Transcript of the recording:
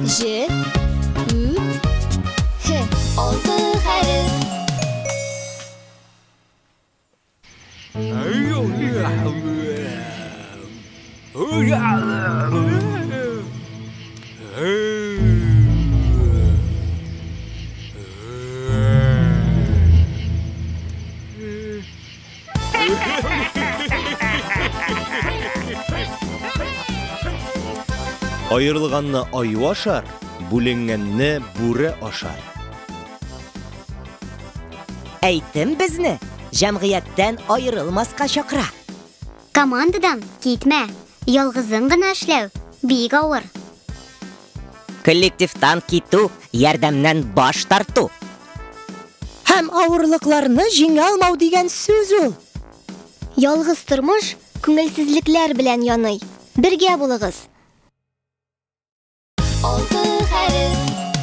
J, U, H. 6 harf. Ayırılğanны ayı aşar, бүленгәнне бүре aşar. Әйтем безне җәмгыятьтән айырылмаска чакыра. Командадан китмә, ялгызың гына эшләү бик авыр. Коллективтан китү, ярдәмнән баш тарту. Һәм авырлыкларны җиңә алмау дигән сүз ул. Ялгыз тормыш күңелсезлекләр белән яный. Бергә булыгыз. 6 harf.